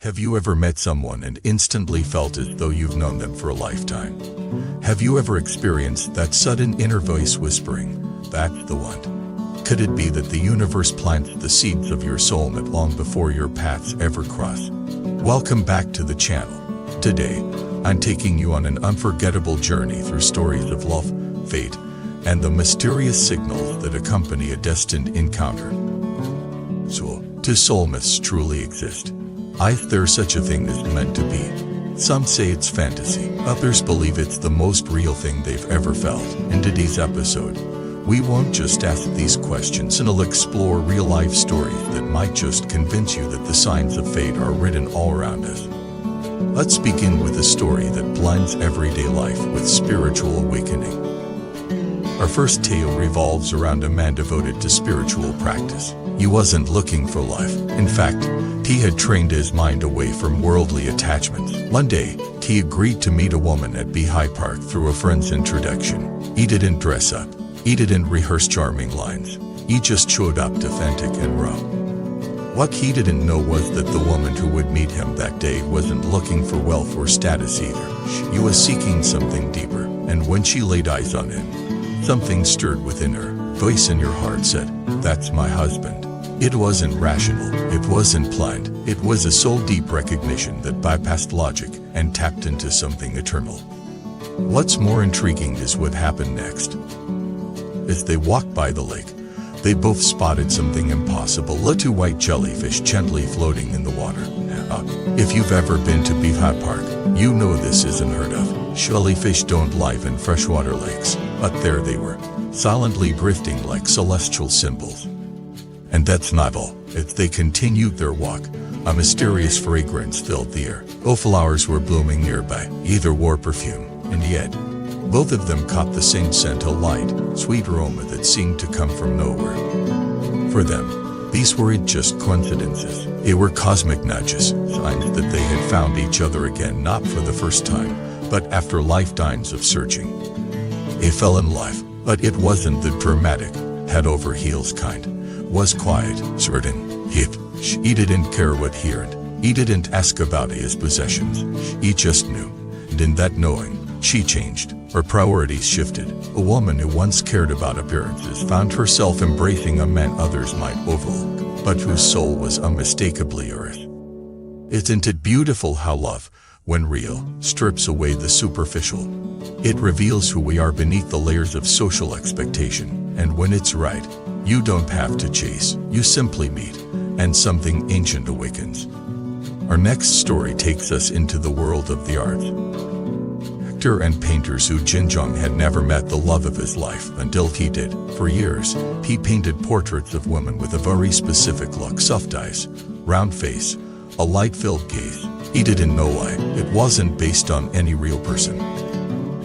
Have you ever met someone and instantly felt as though you've known them for a lifetime? Have you ever experienced that sudden inner voice whispering, "That's the one"? Could it be that the universe plants the seeds of your soulmate long before your paths ever cross? Welcome back to the channel. Today, I'm taking you on an unforgettable journey through stories of love, fate, and the mysterious signals that accompany a destined encounter. So, do soulmates truly exist? Is there such a thing as meant to be? Some say it's fantasy, others believe it's the most real thing they've ever felt. In today's episode, we won't just ask these questions, and we'll explore real-life stories that might just convince you that the signs of fate are written all around us. Let's begin with a story that blends everyday life with spiritual awakening. Our first tale revolves around a man devoted to spiritual practice. He wasn't looking for life. In fact, he had trained his mind away from worldly attachments. One day, he agreed to meet a woman at Beehive Park through a friend's introduction. He didn't dress up. He didn't rehearse charming lines. He just showed up authentic and raw. What he didn't know was that the woman who would meet him that day wasn't looking for wealth or status either. She was seeking something deeper, and when she laid eyes on him, something stirred within her. Voice in your heart said, "That's my husband." It wasn't rational, it wasn't planned, it was a soul-deep recognition that bypassed logic and tapped into something eternal. What's more intriguing is what happened next. As they walked by the lake, they both spotted something impossible: two white jellyfish gently floating in the water. If you've ever been to Beehive Park, you know this is unheard of. Jellyfish don't live in freshwater lakes, but there they were, silently drifting like celestial symbols. And that's not all. As they continued their walk, a mysterious fragrance filled the air. Both flowers were blooming nearby, either wore perfume, and yet, both of them caught the same scent, a light, sweet aroma that seemed to come from nowhere. For them, these weren't just coincidences. They were cosmic nudges, signs that they had found each other again, not for the first time, but after lifetimes of searching. They fell in love, but it wasn't the dramatic, head over heels kind. It was quiet, certain, hip. He didn't care what he earned. He didn't ask about his possessions. He just knew. And in that knowing, she changed. Her priorities shifted. A woman who once cared about appearances found herself embracing a man others might overlook, but whose soul was unmistakably hers. Isn't it beautiful how love, when real, strips away the superficial? It reveals who we are beneath the layers of social expectation, and when it's right, you don't have to chase, you simply meet, and something ancient awakens. Our next story takes us into the world of the arts. Actor and painter Su Jinjong had never met the love of his life until he did. For years, he painted portraits of women with a very specific look: soft eyes, round face, a light-filled gaze. He didn't know why. It wasn't based on any real person.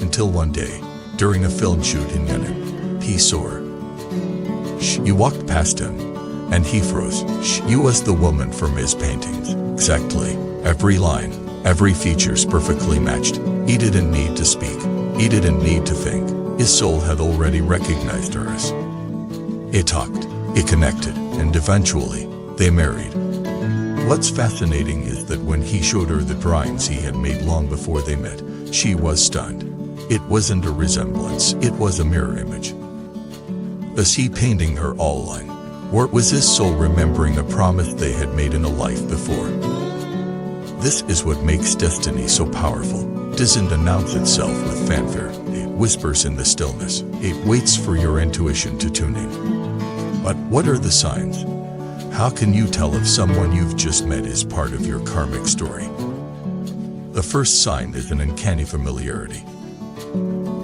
Until one day, during a film shoot in Yenin, he saw her. She walked past him, and he froze. She was the woman from his paintings. Exactly. Every line, every feature's perfectly matched. He didn't need to speak. He didn't need to think. His soul had already recognized her as. It talked, it connected, and eventually, they married. What's fascinating is that when he showed her the drawings he had made long before they met, she was stunned. It wasn't a resemblance, it was a mirror image. Was he painting her all along? Or was his soul remembering a promise they had made in a life before? This is what makes destiny so powerful. It doesn't announce itself with fanfare. It whispers in the stillness. It waits for your intuition to tune in. But what are the signs? How can you tell if someone you've just met is part of your karmic story? The first sign is an uncanny familiarity.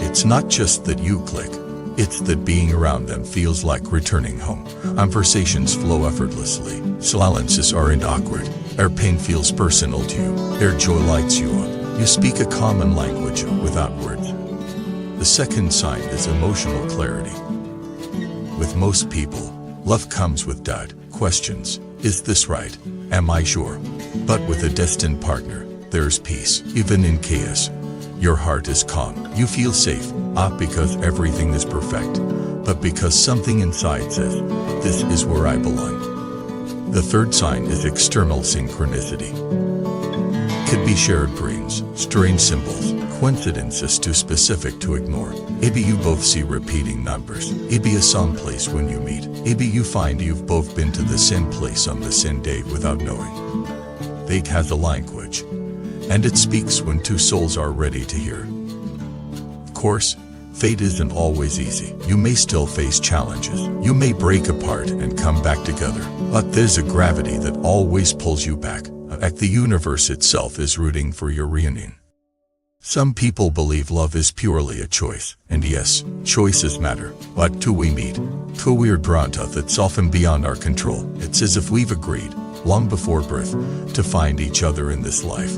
It's not just that you click. It's that being around them feels like returning home. Conversations flow effortlessly. Silences aren't awkward. Their pain feels personal to you. Their joy lights you up. You speak a common language without words. The second sign is emotional clarity. With most people, love comes with doubt, questions. Is this right? Am I sure? But with a destined partner, there's peace, even in chaos. Your heart is calm. You feel safe, not because everything is perfect, but because something inside says, "This is where I belong." The third sign is external synchronicity. Could be shared dreams, strange symbols, coincidences too specific to ignore. Maybe you both see repeating numbers. Maybe a someplace when you meet. Maybe you find you've both been to the same place on the same day without knowing. Fate has a language, and it speaks when two souls are ready to hear. Of course, fate isn't always easy. You may still face challenges. You may break apart and come back together. But there's a gravity that always pulls you back. The universe itself is rooting for your reunion. Some people believe love is purely a choice. And yes, choices matter. But till we meet, till we're drawn to, that's often beyond our control. It's as if we've agreed, long before birth, to find each other in this life.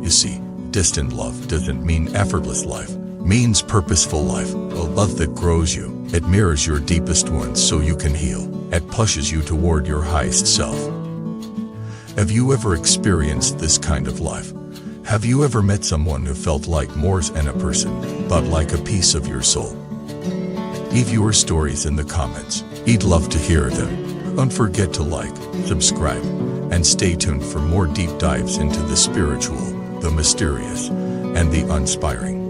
You see, distant love doesn't mean effortless life. Means purposeful life, a love that grows you. It mirrors your deepest wounds so you can heal. It pushes you toward your highest self. Have you ever experienced this kind of life? Have you ever met someone who felt like more than a person, but like a piece of your soul? Leave your stories in the comments. We'd love to hear them. Don't forget to like, subscribe, and stay tuned for more deep dives into the spiritual, the mysterious, and the uninspiring.